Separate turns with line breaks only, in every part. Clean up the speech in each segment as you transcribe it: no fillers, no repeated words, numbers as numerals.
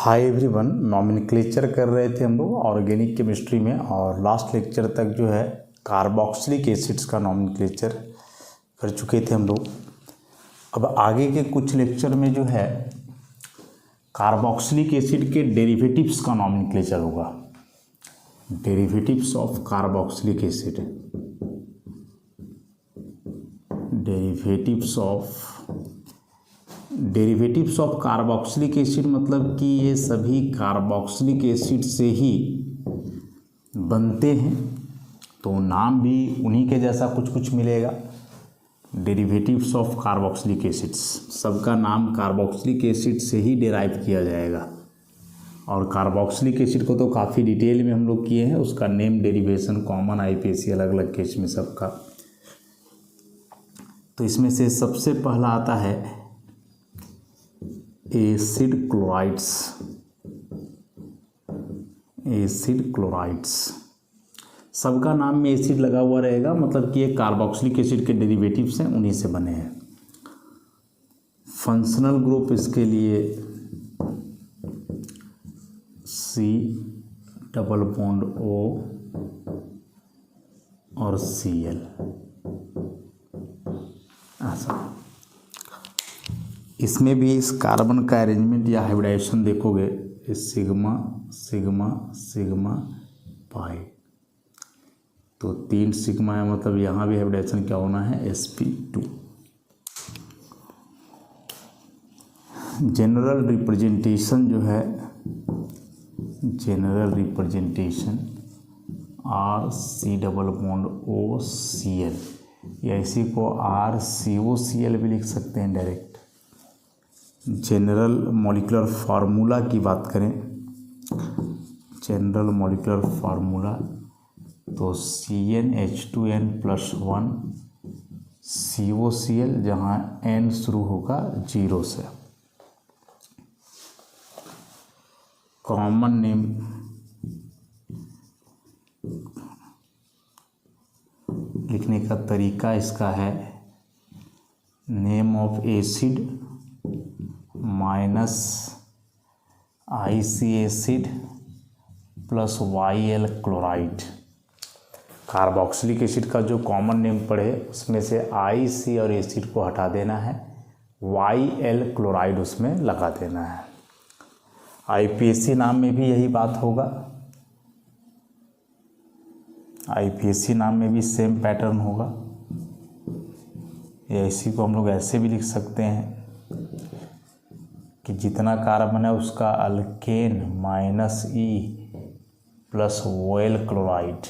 Hi everyone, nomenclature कर रहे थे हम लोग ऑर्गेनिक केमिस्ट्री में और लास्ट लेक्चर तक जो है कार्बोक्सिलिक एसिड्स का नॉमेनक्लेचर कर चुके थे हम लोग। अब आगे के कुछ लेक्चर में जो है कार्बोक्सिलिक एसिड के डेरिवेटिव्स का नॉमेनक्लेचर होगा। Derivatives of carboxylic acid, derivatives of carboxylic acid मतलब कि ये सभी कार्बोक्सिलिक एसिड से ही बनते हैं, तो नाम भी उन्हीं के जैसा कुछ कुछ मिलेगा। डेरिवेटिव्स ऑफ कार्बोक्सिलिक एसिड्स, सबका नाम कार्बोक्सिलिक एसिड से ही डिराइव किया जाएगा। और कार्बोक्सिलिक एसिड को तो काफ़ी डिटेल में हम लोग किए हैं, उसका नेम, डेरिवेशन, कॉमन, आईपीएसी अलग अलग केस में सबका। तो इसमें से सबसे पहला आता है एसिड क्लोराइड्स। एसिड क्लोराइड्स सबका नाम में एसिड लगा हुआ रहेगा, मतलब कि ये कार्बोक्सिलिक एसिड के डेरिवेटिव्स हैं, उन्हीं से बने हैं। फंक्शनल ग्रुप इसके लिए C डबल बॉन्ड O और Cl, ऐसा। इसमें भी इस कार्बन का अरेंजमेंट या हाइब्रिडाइजेशन देखोगे, सिग्मा सिग्मा सिग्मा पाई, तो 3 सिग्मा है, मतलब यहाँ भी हाइब्रिडाइजेशन क्या होना है, sp2। जनरल रिप्रेजेंटेशन जो है, general representation RC double bond OCl, या इसी को RCOCl भी लिख सकते हैं डायरेक्ट। जनरल मॉलिक्यूलर फार्मूला की बात करें, जनरल मॉलिक्यूलर फार्मूला तो CnH2n+1 COCl, जहाँ N शुरू होगा 0 से। कॉमन नेम लिखने का तरीका इसका है name of acid minus IC acid plus YL chloride. Carboxylic acid का जो कॉमन नेम पड़े उसमें से IC और एसिड को हटा देना है, YL क्लोराइड उसमें लगा देना है। IPAC नाम में भी यही बात होगा, IPAC नाम में भी सेम पैटर्न होगा। या इसी को हम लोग ऐसे भी लिख सकते हैं कि जितना कार्बन है उसका alkane minus E plus OL chloride,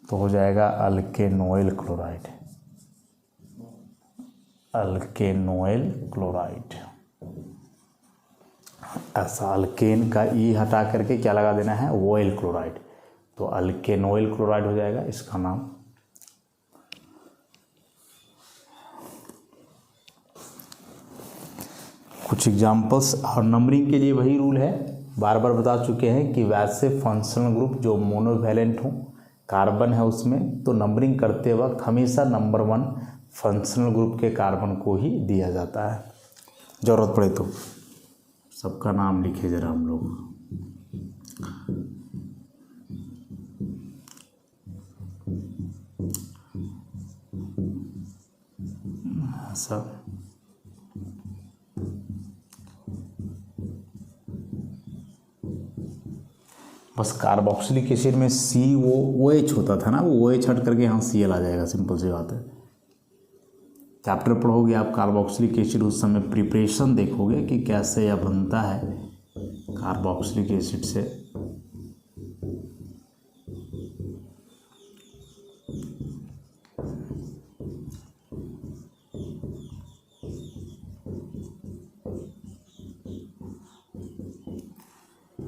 तो हो जाएगा अल्केनोइल क्लोराइड, अल्केनोइल क्लोराइड। ऐसा अल्केन का E हटा करके क्या लगा देना है, OL क्लोराइड, तो अल्केनोइल क्लोराइड हो जाएगा इसका नाम। कुछ एग्जाम्पल्स और नंबरिंग के लिए वही रूल है, बार बार बता चुके हैं कि वैसे फंक्शनल ग्रुप जो मोनोवैलेंट हो, कार्बन है उसमें, तो नंबरिंग करते वक्त हमेशा नंबर 1 फंक्शनल ग्रुप के कार्बन को ही दिया जाता है। ज़रूरत पड़े तो सबका नाम लिखे जरा हम लोग। सब बस कार्बोक्सिलिक एसिड में COOH होता था ना, वो OH हट करके यहाँ Cl आ जाएगा, सिंपल सी बात है। चैप्टर पढ़ोगे आप कार्बोक्सिलिक एसिड, उस समय प्रिपरेशन देखोगे कि कैसे यह बनता है कार्बोक्सिलिक एसिड से।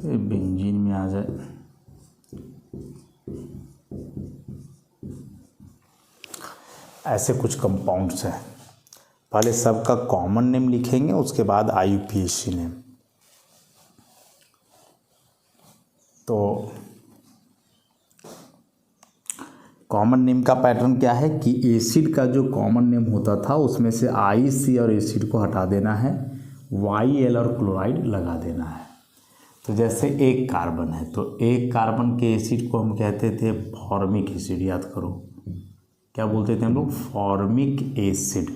बेंजीन में आ जाए, ऐसे कुछ कंपाउंड्स हैं। पहले सबका कॉमन नेम लिखेंगे, उसके बाद IUPAC नेम। तो कॉमन नेम का पैटर्न क्या है कि एसिड का जो कॉमन नेम होता था उसमें से IC और एसिड को हटा देना है, YL और क्लोराइड लगा देना है। तो जैसे एक कार्बन है तो एक कार्बन के एसिड को हम कहते थे फॉर्मिक एसिड, याद करो क्या बोलते थे हम लोग, फॉर्मिक एसिड।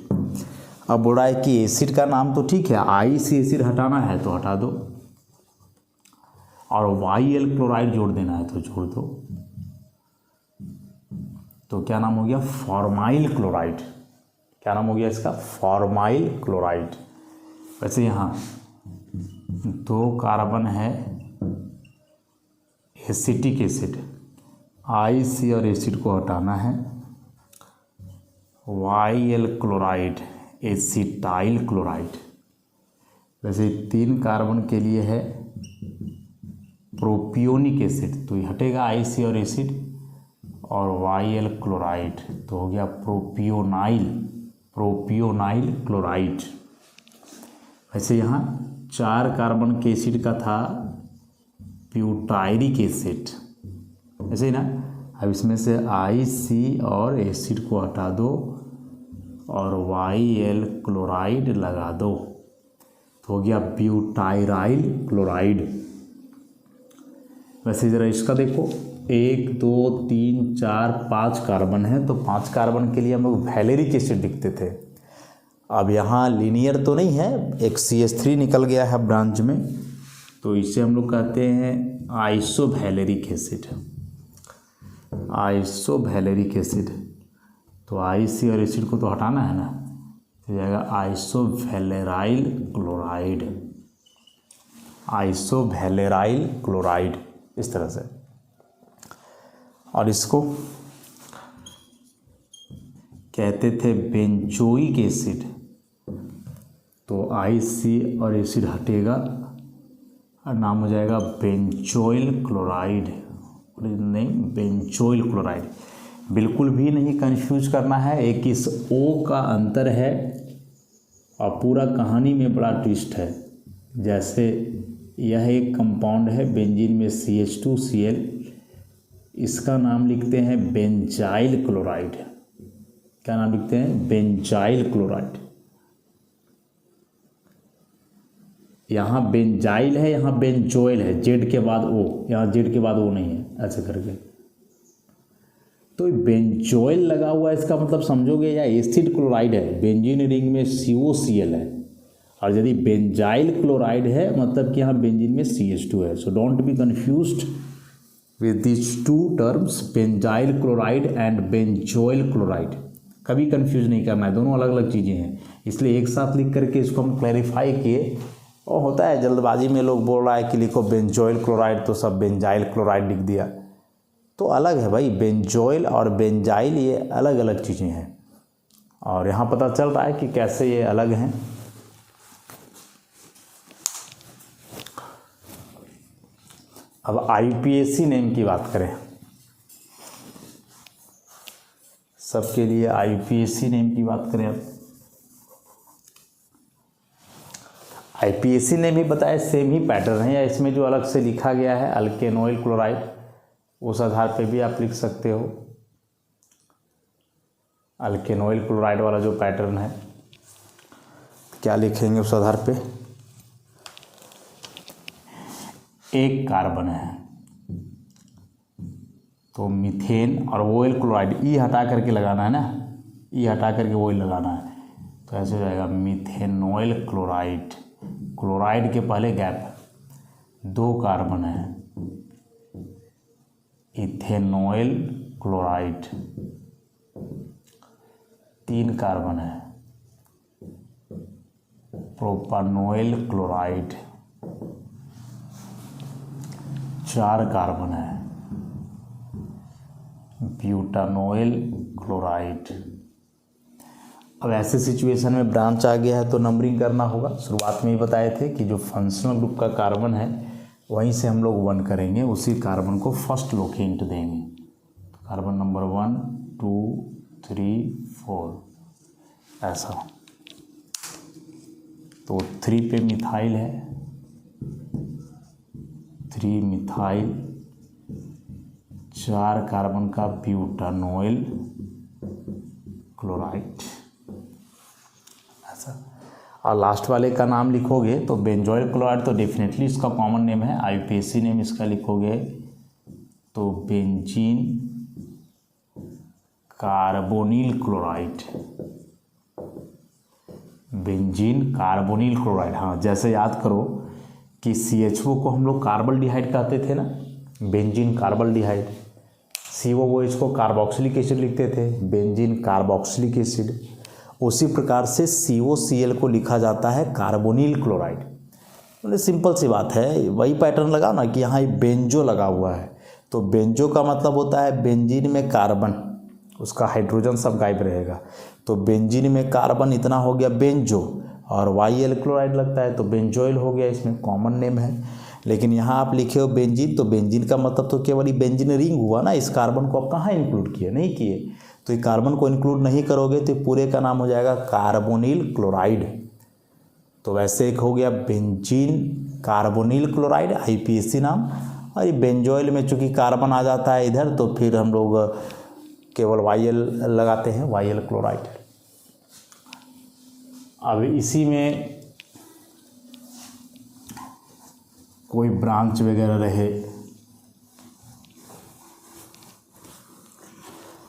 अब बोल रहा है कि एसिड का नाम तो ठीक है, आई से एसिड हटाना है तो हटा दो, और YL क्लोराइड जोड़ देना है तो जोड़ दो। तो क्या नाम हो गया, फॉर्माइल क्लोराइड। क्या नाम हो गया इसका, फॉर्माइल क्लोराइड। वैसे यहाँ 2 कार्बन है एसिटिक एसिड, आई सी और एसिड को हटाना है, YL क्लोराइड एसिटाइल क्लोराइड। वैसे 3 कार्बन के लिए है प्रोपियोनिक एसिड, तो ये हटेगा आई सी और एसिड, और YL क्लोराइड तो हो गया प्रोपियोनाइल क्लोराइड। वैसे यहाँ 4 कार्बन के एसिड का था ब्यूटायरिक एसिड, ऐसे ही ना। अब इसमें से आई सी और एसिड को हटा दो और YL क्लोराइड लगा दो, तो हो गया ब्यूटाइराइल क्लोराइड। वैसे ज़रा इसका देखो, 1 2 3 4 5 कार्बन है, तो 5 कार्बन के लिए हम लोग वैलेरिक एसिड लिखते थे। अब यहाँ लीनियर तो नहीं है, एक CH3 निकल गया है ब्रांच में, तो इसे हम लोग कहते हैं आइसोवैलेरिक एसिड। आइसोवैलेरिक एसिड, तो आई सी और एसिड को तो हटाना है ना, तो जाएगा आइसोवैलेराइल क्लोराइड, आइसोवैलेराइल क्लोराइड, इस तरह से। और इसको कहते थे बेंजोइक एसिड, तो आई सी और एसिड हटेगा और नाम हो जाएगा बेंजोइल क्लोराइड, नहीं बेंजोइल क्लोराइड। बिल्कुल भी नहीं कंफ्यूज करना है, एक इस ओ का अंतर है और पूरा कहानी में बड़ा ट्विस्ट है। जैसे यह एक कंपाउंड है बेंजीन में CH2Cl, इसका नाम लिखते हैं बेंजाइल क्लोराइड। क्या नाम लिखते हैं, बेंजाइल क्लोराइड। यहाँ बेंजाइल है, यहाँ बेंजोइल है, जेड के बाद ओ, यहाँ जेड के बाद ओ नहीं है, ऐसे करके। तो बेंजोइल लगा हुआ है, इसका मतलब समझोगे या एसिड क्लोराइड है, बेंजीन रिंग में COCl है, और यदि बेंजाइल क्लोराइड है मतलब कि यहाँ बेंजीन में CH2 है। So don't be confused with this 2 terms, benzyl chloride and benzoyl chloride. कभी कंफ्यूज नहीं करना है, दोनों अलग अलग चीज़ें हैं, इसलिए एक साथ लिख करके इसको हम क्लैरिफाई किए। और होता है जल्दबाजी में लोग बोल रहा है कि लिखो बेंजोइल क्लोराइड, तो सब बेंजाइल क्लोराइड लिख दिया, तो अलग है भाई, बेंजोइल और बेंजाइल ये अलग अलग चीज़ें हैं, और यहाँ पता चल रहा है कि कैसे ये अलग हैं। अब IUPAC नेम की बात करें, सबके लिए IUPAC नेम की बात करें। अब IUPAC नेम भी बताया, सेम ही पैटर्न है, या इसमें जो अलग से लिखा गया है अल्केनोइल क्लोराइड, उस आधार पे भी आप लिख सकते हो। अल्केनोइल क्लोराइड वाला जो पैटर्न है, क्या लिखेंगे उस आधार पे, एक कार्बन है तो मीथेन और OL क्लोराइड, ई हटा करके लगाना है ना, ई हटा करके OL लगाना है, तो ऐसे हो जाएगा मीथेनोइल क्लोराइड। क्लोराइड के पहले गैप, 2 कार्बन है, इथेनोइल क्लोराइड, 3 कार्बन है, प्रोपानोइल क्लोराइड, 4 कार्बन है, ब्यूटानोइल क्लोराइड। अब ऐसे सिचुएशन में ब्रांच आ गया है तो नंबरिंग करना होगा। शुरुआत में ही बताए थे कि जो फंक्शनल ग्रुप का कार्बन है वहीं से हम लोग 1 करेंगे, उसी कार्बन को फर्स्ट लोकेंट देंगे। कार्बन नंबर 1 2 3 4 ऐसा, तो 3 पे मिथाइल है, 3 मिथाइल, 4 कार्बन का ब्यूटानोइल क्लोराइड, ऐसा। और लास्ट वाले का नाम लिखोगे तो बेंजोइल क्लोराइड तो डेफिनेटली इसका कॉमन नेम है, आईयूपीएसी नेम इसका लिखोगे तो benzene carbonyl chloride, benzene carbonyl chloride. हाँ, जैसे याद करो कि CHO को हम लोग कार्बल्डिहाइड कहते थे ना, बेंजीन कार्बल्डिहाइड, COOH को कार्बोक्सिलिक एसिड लिखते थे, बेंजीन कार्बोक्सिलिक एसिड। उसी प्रकार से COCl को लिखा जाता है कार्बोनिल क्लोराइड। मतलब सिंपल सी बात है, वही पैटर्न लगाओ ना कि यहाँ बेंजो लगा हुआ है, तो बेंजो का मतलब होता है बेंजीन में कार्बन, उसका हाइड्रोजन सब गायब रहेगा, तो बेंजीन में कार्बन इतना हो गया बेंजो, और YL क्लोराइड लगता है तो बेंजोइल हो गया, इसमें कॉमन नेम है। लेकिन यहाँ आप लिखे हो बेंजीन, तो बेंजीन का मतलब तो केवल ये बेंजीन रिंग हुआ ना, इस कार्बन को आप कहाँ इंक्लूड किए, नहीं किए, तो ये कार्बन को इंक्लूड नहीं करोगे तो पूरे का नाम हो जाएगा कार्बोनिल क्लोराइड। तो वैसे एक हो गया बेंजीन कार्बोनिल क्लोराइड, IUPAC नाम, और ये बेंजोइल में चूँकि कार्बन आ जाता है इधर तो फिर हम लोग केवल YL लगाते हैं, YL क्लोराइड। अब इसी में कोई ब्रांच वगैरह रहे,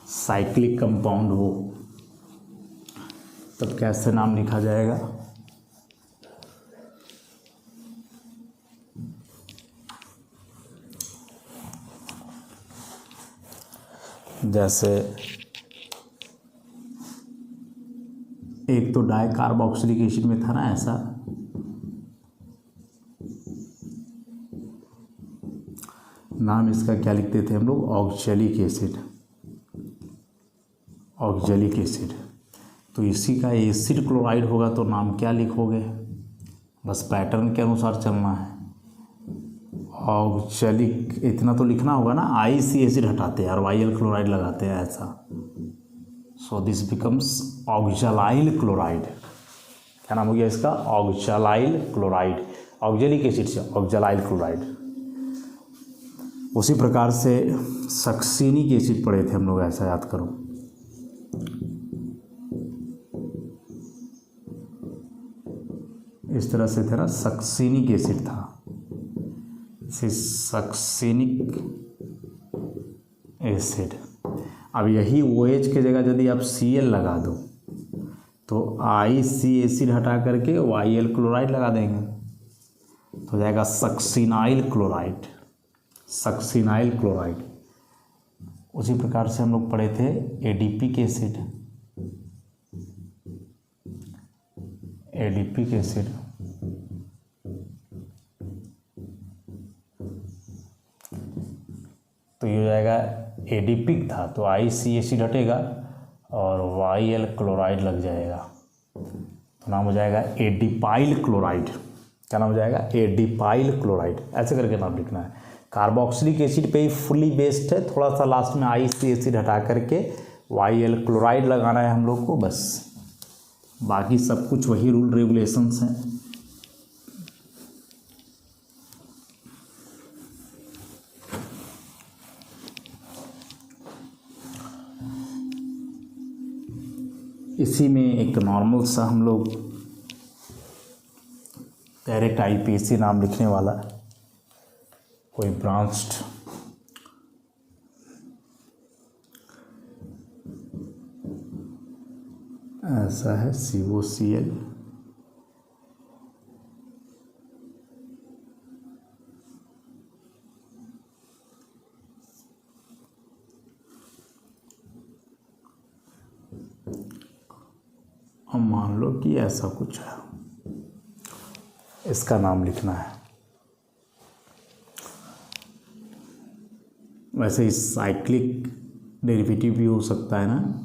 साइक्लिक कंपाउंड हो, तब कैसे नाम लिखा जाएगा, जैसे एक तो डाई कार्बोक्सिलिक एसिड में था ना ऐसा, नाम इसका क्या लिखते थे हम लोग, ऑक्जेलिक एसिड, ऑक्जेलिक एसिड। तो इसी का एसिड क्लोराइड होगा तो नाम क्या लिखोगे, बस पैटर्न के अनुसार चलना है। ऑक्जेलिक इतना तो लिखना होगा ना, IC एसिड हटाते हैं और YL क्लोराइड लगाते हैं ऐसा, सो दिस बिकम्स ऑक्जेलाइल क्लोराइड। क्या नाम हो गया इसका, ऑक्जेलाइल क्लोराइड, ऑक्जेलिक एसिड से ऑक्जेलाइल क्लोराइड। उसी प्रकार से सक्सिनिक एसिड पढ़े थे हम लोग, ऐसा याद करो, इस तरह से था ना, सक्सिनिक एसिड था, सक्सिनिक एसिड। अब यही OH के जगह यदि आप Cl लगा दो तो IC एसिड हटा करके YL क्लोराइड लगा देंगे तो हो जाएगा सक्सिनाइल क्लोराइड, सक्सिनाइल क्लोराइड। उसी प्रकार से हम लोग पढ़े थे एडिपिक एसिड, एडिपिक एसिड, तो ये हो जाएगा एडिपिक था तो IC एसिड हटेगा और YL क्लोराइड लग जाएगा तो नाम हो जाएगा एडिपाइल क्लोराइड। क्या नाम हो जाएगा, एडिपाइल क्लोराइड। ऐसे करके नाम लिखना है। कार्बोक्सिलिक एसिड पे ही फुल्ली बेस्ड है, थोड़ा सा लास्ट में IC एसिड हटा करके YL क्लोराइड लगाना है हम लोग को, बस बाकी सब कुछ वही रूल रेगुलेशंस हैं। इसी में एक नॉर्मल सा हम लोग डायरेक्ट IUPAC नाम लिखने वाला कोई ब्रांच्ड ऐसा है COCl, अब मान लो कि ऐसा कुछ है, इसका नाम लिखना है। वैसे इस साइक्लिक डेरिवेटिव भी हो सकता है ना,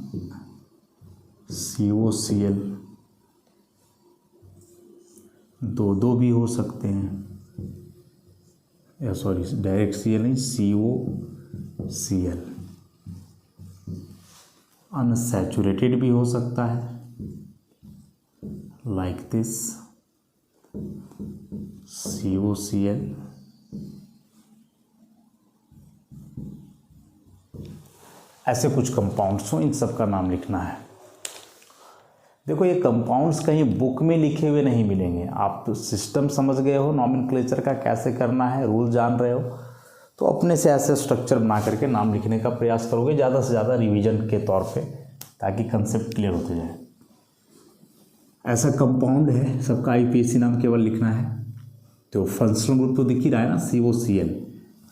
COCl, दो भी हो सकते हैं, या सॉरी डायरेक्ट Cl नहीं, COCl। अनसैचुरेटेड भी हो सकता है लाइक दिस COCl। ऐसे कुछ कंपाउंड्स हो, इन सब का नाम लिखना है। देखो ये कंपाउंड्स कहीं बुक में लिखे हुए नहीं मिलेंगे, आप तो सिस्टम समझ गए हो नॉमेनक्लेचर का कैसे करना है, रूल जान रहे हो, तो अपने से ऐसे स्ट्रक्चर बना करके नाम लिखने का प्रयास करोगे ज़्यादा से ज़्यादा रिवीजन के तौर पे, ताकि कंसेप्ट क्लियर होते जाए। ऐसा कंपाउंड है, सबका IUPAC नाम केवल लिखना है। तो फंक्शनल ग्रुप तो दिख ही रहा है ना, COCl।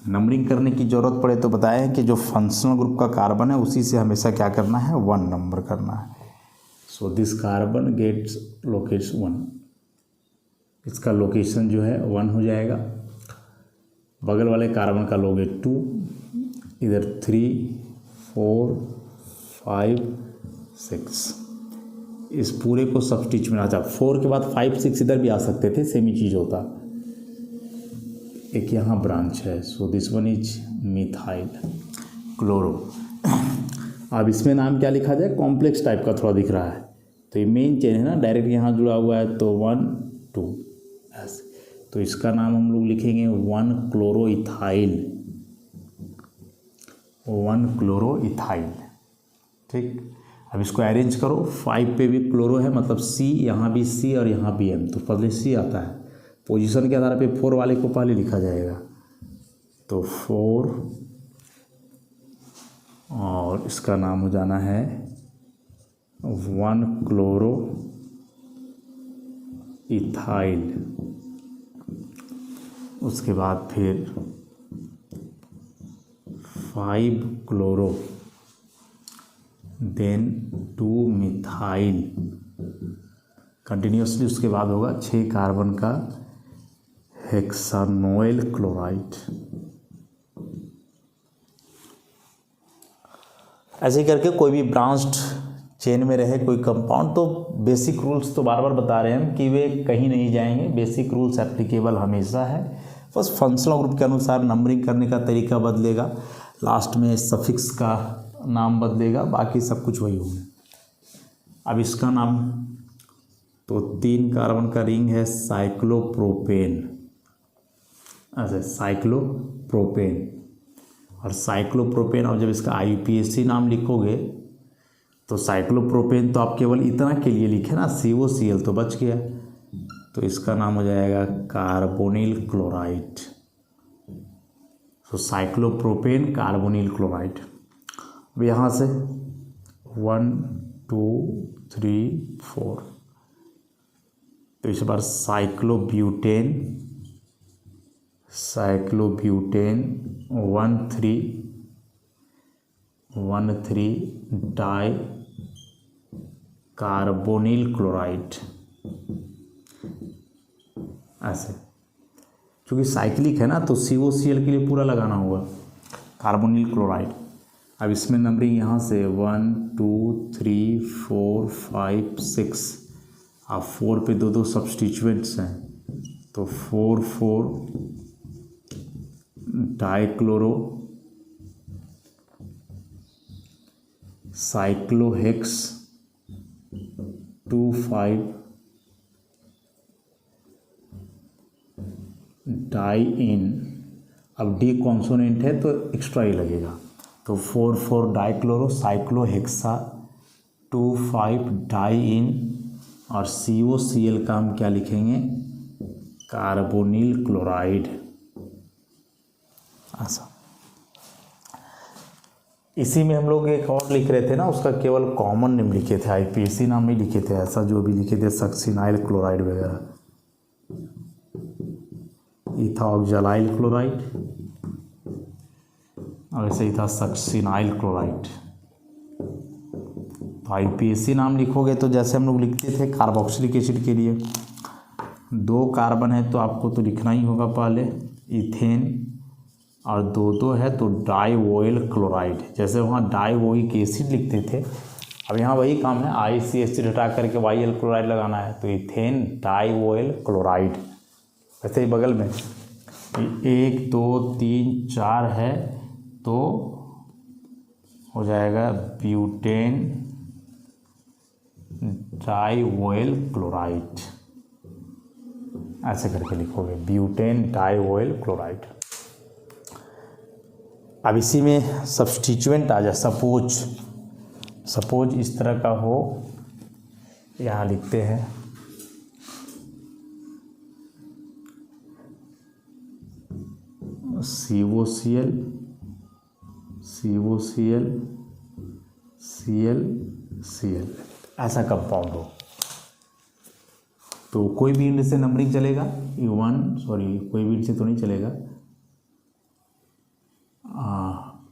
नंबरिंग करने की ज़रूरत पड़े तो बताया है कि जो फंक्शनल ग्रुप का कार्बन है उसी से हमेशा क्या करना है, 1 नंबर करना है। So this carbon gets locates 1, इसका लोकेशन जो है 1 हो जाएगा। बगल वाले कार्बन का लोगे 2, इधर 3, 4, 5, 6, इस पूरे को सब्स्टिट्यूट में। अच्छा 4 के बाद 5, 6 इधर भी आ सकते थे, सेम ही चीज़ होता। एक यहाँ ब्रांच है, so this one is methyl chloro. अब इसमें नाम क्या लिखा जाए, कॉम्प्लेक्स टाइप का थोड़ा दिख रहा है, तो ये मेन चेन है ना, डायरेक्ट यहाँ जुड़ा हुआ है, तो 1, 2 ऐसे, तो इसका नाम हम लोग लिखेंगे 1 क्लोरोइथाइल, 1 क्लोरोइथाइल। ठीक, अब इसको अरेंज करो, 5 पे भी क्लोरो है, मतलब C, यहाँ भी C और यहाँ भी M, तो पहले C आता है। पोजीशन के आधार पे 4 वाले को पहले लिखा जाएगा, तो 4, और इसका नाम हो जाना है 1 क्लोरो इथाइल। उसके बाद फिर 5 क्लोरो, देन 2 मिथाइल, कंटिन्यूसली उसके बाद होगा 6 कार्बन का हेक्सानोइल क्लोराइड। ऐसे करके कोई भी ब्रांच्ड चेन में रहे कोई कंपाउंड, तो बेसिक रूल्स तो बार बार बता रहे हैं हम कि वे कहीं नहीं जाएंगे, बेसिक रूल्स एप्लीकेबल हमेशा है। बस फंक्शनल ग्रुप के अनुसार नंबरिंग करने का तरीका बदलेगा, लास्ट में सफिक्स का नाम बदलेगा, बाकी सब कुछ वही होगा। अब इसका नाम, तो 3 कार्बन का रिंग है साइक्लोप्रोपेन, अच्छा साइक्लोप्रोपेन। और साइक्लोप्रोपेन, और जब इसका IUPAC नाम लिखोगे तो साइक्लोप्रोपेन तो आप केवल इतना के लिए लिखे ना, COCl तो बच गया, तो इसका नाम हो जाएगा कार्बोनिल क्लोराइड। तो साइक्लोप्रोपेन कार्बोनिल क्लोराइड। अब यहाँ से 1, 2, 3, 4, तो इस बार साइक्लोब्यूटेन 1,3 डाई कार्बोनिल क्लोराइड, ऐसे। क्योंकि साइक्लिक है ना, तो COCl के लिए पूरा लगाना होगा कार्बोनिल क्लोराइड। अब इसमें नंबरिंग यहाँ से 1, 2, 3, 4, 5, 6, अब 4 पे 2 सब्स्टिट्यूएंट्स हैं, तो 4 डाइक्लोरो साइक्लोहेक्स 2,5 डाइइन। अब डी कॉन्सोनेंट है तो एक्स्ट्रा ही लगेगा, तो 4 डाइक्लोरो साइक्लोहेक्सा 2,5 डाइइन, और COCl का हम क्या लिखेंगे, कार्बोनिल क्लोराइड, ऐसा। इसी में हम लोग एक और लिख रहे थे ना, उसका केवल कॉमन नेम लिखे थे, IUPAC नाम नहीं लिखे थे, ऐसा जो भी लिखे थे सक्सिनाइल क्लोराइड वगैरह, इथाऑक्जेलाइल क्लोराइड, और ऐसे ही था सक्सिनाइल क्लोराइड। तो IUPAC नाम लिखोगे तो जैसे हम लोग लिखते थे कार्बोक्सिलिक एसिड के लिए, 2 कार्बन है तो आपको तो लिखना ही होगा पहले इथेन, और 2 है तो डाइओइल क्लोराइड, जैसे वहाँ डाइओइक एसिड लिखते थे, अब यहाँ वही काम है, IC एसिड हटा करके YL क्लोराइड लगाना है, तो इथेन डाइओइल क्लोराइड। वैसे ही बगल में 1, 2, 3, 4 है तो हो जाएगा ब्यूटेन डाइओइल क्लोराइड, ऐसे करके लिखोगे ब्यूटेन डाइओइल क्लोराइड। अब इसी में सब्स्टिट्यूएंट आ जाए, सपोज इस तरह का हो यहाँ लिखते हैं COCl COCl ClCl, ऐसा कंपाउंड हो तो कोई भी इंड से नंबरिंग चलेगा, कोई भी इंड से तो नहीं चलेगा।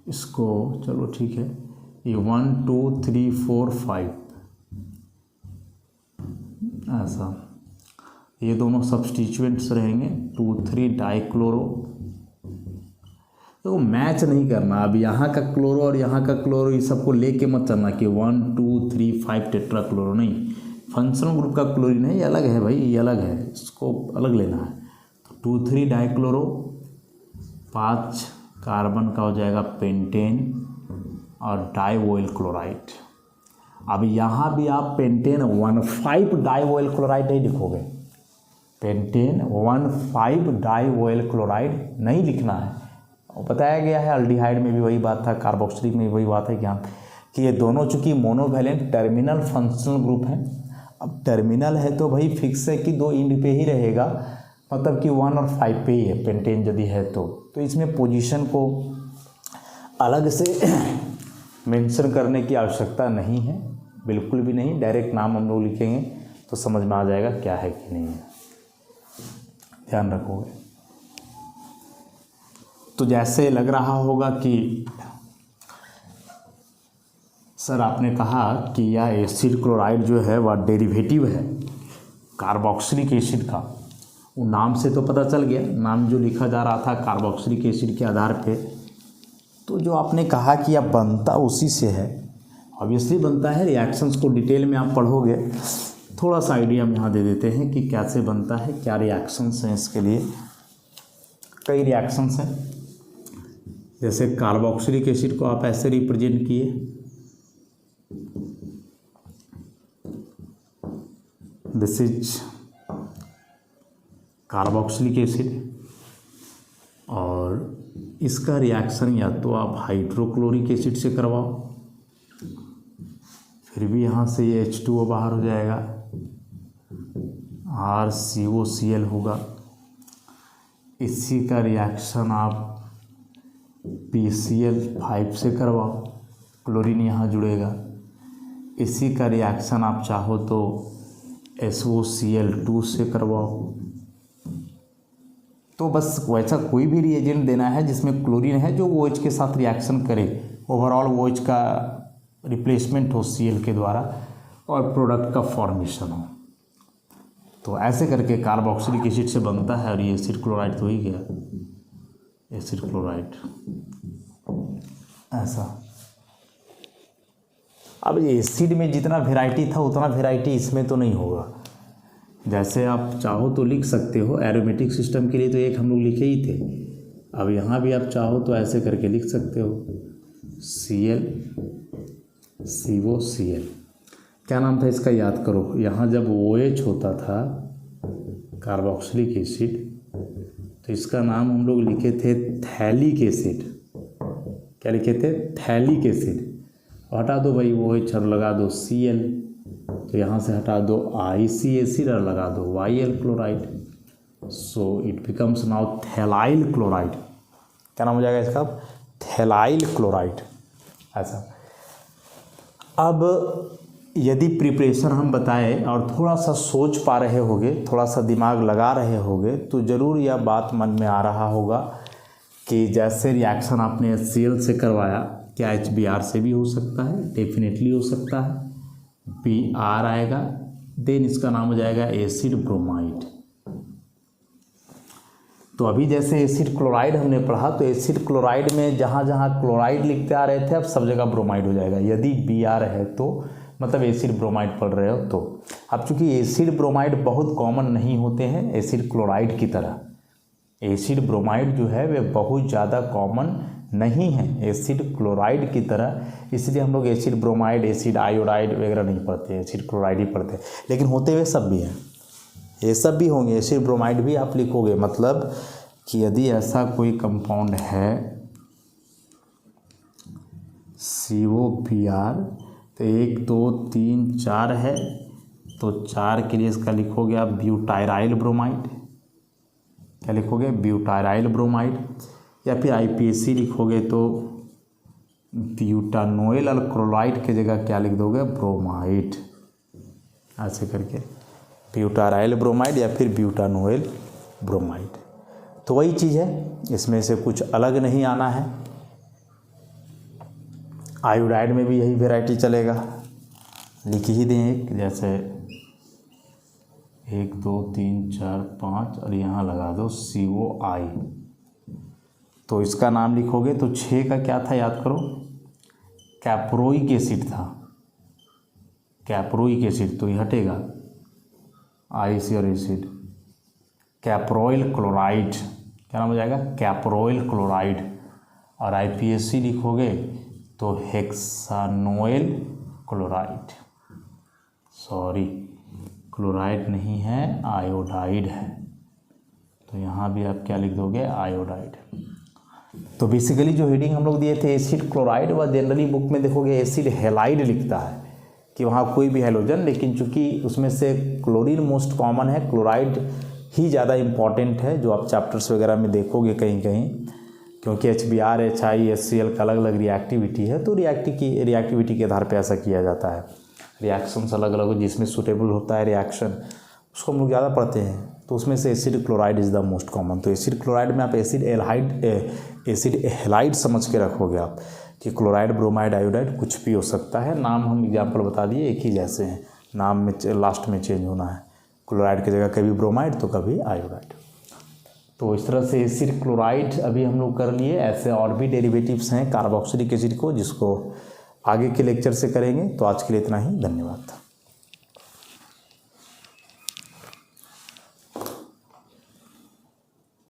इसको चलो ठीक है, ये 1 2 3 4 5 ऐसा, ये दोनों सब्स्टिट्यूएंट्स रहेंगे 2 3 डाइक्लोरो। तो मैच नहीं करना, अब यहाँ का क्लोरो और यहाँ का क्लोरो ये सबको लेके मत चलना कि 1 2 3 5 टेट्रा क्लोरो, नहीं, फंक्शनल ग्रुप का क्लोरीन है, ये अलग है भाई, ये अलग है, इसको अलग लेना है। तो 2 3 डाइक्लोरो, 5 कार्बन का हो जाएगा पेंटेन और डाइवोइल क्लोराइड। अब यहाँ भी आप पेंटेन 1,5 डाइवोइल क्लोराइड नहीं लिखोगे, पेंटेन 1,5 डाइवोइल क्लोराइड नहीं लिखना है। और बताया गया है अल्डिहाइड में भी वही बात था, कार्बोक्सिलिक में भी वही बात है कि ये दोनों चूंकि मोनोवैलेंट टर्मिनल फंक्शनल ग्रुप हैं। अब टर्मिनल है तो भाई फिक्स है कि 2 इंड पे ही रहेगा, मतलब कि 1 और 5 पे ही है पेंटेन यदि है तो इसमें पोजीशन को अलग से मेंशन करने की आवश्यकता नहीं है, बिल्कुल भी नहीं। डायरेक्ट नाम हम लोग लिखेंगे तो समझ में आ जाएगा क्या है कि नहीं है, ध्यान रखोगे। तो जैसे लग रहा होगा कि सर आपने कहा कि यह एसिड क्लोराइड जो है वह डेरिवेटिव है कार्बोक्सिलिक एसिड का, वो नाम से तो पता चल गया, नाम जो लिखा जा रहा था कार्बोक्सिलिक एसिड के आधार पे। तो जो आपने कहा कि यह बनता उसी से है, ऑब्वियसली बनता है। रिएक्शंस को डिटेल में आप पढ़ोगे, थोड़ा सा आइडिया हम यहाँ दे देते हैं कि कैसे बनता है, क्या रिएक्शंस हैं इसके लिए। कई रिएक्शंस हैं, जैसे कार्बोक्सिलिक एसिड को आप ऐसे रिप्रेजेंट किए, दिस इज कार्बोक्सिलिक एसिड, और इसका रिएक्शन या तो आप हाइड्रोक्लोरिक एसिड से करवाओ, फिर भी यहाँ से ये H2O बाहर हो जाएगा, RCOCl होगा। इसी का रिएक्शन आप PCl5 से करवाओ, क्लोरीन यहाँ जुड़ेगा। इसी का रिएक्शन आप चाहो तो SOCl2 से करवाओ। तो बस वैसा कोई भी रिएजेंट देना है जिसमें क्लोरीन है जो OH के साथ रिएक्शन करे, ओवरऑल OH का रिप्लेसमेंट हो Cl के द्वारा और प्रोडक्ट का फॉर्मेशन हो। तो ऐसे करके कार्बोक्सिलिक एसिड से बनता है, और ये एसिड क्लोराइड तो ही गया, एसिड क्लोराइड ऐसा। अब ये एसिड में जितना वेराइटी था उतना वेराइटी इसमें तो नहीं होगा। जैसे आप चाहो तो लिख सकते हो, एरोमेटिक सिस्टम के लिए तो एक हम लोग लिखे ही थे, अब यहाँ भी आप चाहो तो ऐसे करके लिख सकते हो, Cl COCl। क्या नाम था इसका याद करो, यहाँ जब OH होता था कार्बोक्सिलिक एसिड तो इसका नाम हम लोग लिखे थे थैलिक एसिड। क्या लिखे थे? Phthalic acid. हटा दो भाई OH और लगा दो Cl, तो यहाँ से हटा दो IC एसिड और लगा दो YL chloride, so it becomes now thallyl chloride. क्या नाम हो जाएगा इसका? थैलाइल क्लोराइड ऐसा। अब यदि प्रिपरेशन हम बताएं और थोड़ा सा सोच पा रहे होगे, थोड़ा सा दिमाग लगा रहे होगे, तो ज़रूर यह बात मन में आ रहा होगा कि जैसे रिएक्शन आपने HCl से करवाया, क्या HBr से भी हो सकता है? डेफिनेटली हो सकता है। Br आएगा, देन इसका नाम हो जाएगा एसिड ब्रोमाइड। तो अभी जैसे एसिड क्लोराइड हमने पढ़ा, तो एसिड क्लोराइड में जहाँ जहाँ क्लोराइड लिखते आ रहे थे अब सब जगह ब्रोमाइड हो जाएगा। यदि Br है तो मतलब एसिड ब्रोमाइड पढ़ रहे हो तो। अब चूंकि एसिड ब्रोमाइड बहुत कॉमन नहीं होते हैं एसिड क्लोराइड की तरह, एसिड ब्रोमाइड जो है वे बहुत ज़्यादा कॉमन नहीं है एसिड क्लोराइड की तरह, इसलिए हम लोग एसिड ब्रोमाइड, एसिड आयोडाइड वगैरह नहीं पढ़ते हैं, एसिड क्लोराइड ही पढ़ते हैं। लेकिन होते हुए सब भी हैं, ये सब भी होंगे, एसिड ब्रोमाइड भी आप लिखोगे। मतलब कि यदि ऐसा कोई कंपाउंड है COBr, तो 1 2 3 4 है, तो 4 के लिए इसका लिखोगे आप ब्यूटायराइल ब्रोमाइड। क्या लिखोगे? ब्यूटायराइल ब्रोमाइड। या फिर IPAC लिखोगे तो ब्यूटानोइल अल्क्लोराइड की जगह क्या लिख दोगे? ब्रोमाइड। ऐसे करके ब्यूटाराइल ब्रोमाइड या फिर ब्यूटानोइल ब्रोमाइड। तो वही चीज़ है, इसमें से कुछ अलग नहीं आना है। आयोडाइड में भी यही वेराइटी चलेगा, लिख ही दें एक, जैसे 1 2 3 4 5 और यहाँ लगा दो COI। तो इसका नाम लिखोगे तो 6 का क्या था याद करो? कैप्रोइक एसिड था, कैप्रोइक एसिड, तो ये हटेगा IC और एसिड। कैप्रोइल क्लोराइड, क्या नाम हो जाएगा? कैप्रोइल क्लोराइड। और IPAC लिखोगे तो हेक्सानोइल क्लोराइड। सॉरी, क्लोराइड नहीं है, आयोडाइड है। तो यहाँ भी आप क्या लिख दोगे? आयोडाइड। तो बेसिकली जो हेडिंग हम लोग दिए थे एसिड क्लोराइड, व जनरली बुक में देखोगे एसिड हैलाइड लिखता है कि वहाँ कोई भी हैलोजन, लेकिन चूंकि उसमें से क्लोरीन मोस्ट कॉमन है, क्लोराइड ही ज़्यादा इम्पॉर्टेंट है, जो आप चैप्टर्स वगैरह में देखोगे कहीं कहीं, क्योंकि HBr HI HCl का अलग अलग रिएक्टिविटी है, तो रिएक्टिविटी के आधार पे ऐसा किया जाता है। रिएक्शंस अलग अलग हो, जिसमें सूटेबल होता है रिएक्शन उसको हम लोग ज़्यादा पढ़ते हैं, तो उसमें से acid chloride is the most common. तो एसिड क्लोराइड में आप एसिड हैलाइड समझ के रखोगे आप कि क्लोराइड ब्रोमाइड आयोडाइड कुछ भी हो सकता है। नाम हम एग्जाम्पल बता दिए, एक ही जैसे हैं, नाम में लास्ट में चेंज होना है, क्लोराइड की जगह कभी ब्रोमाइड तो कभी आयोडाइड। तो इस तरह से एसिड क्लोराइड अभी हम लोग कर लिए। ऐसे और भी डेरिवेटिव्स हैं कार्बोक्सिलिक एसिड को, जिसको आगे के लेक्चर से करेंगे। तो आज के लिए इतना ही, धन्यवाद।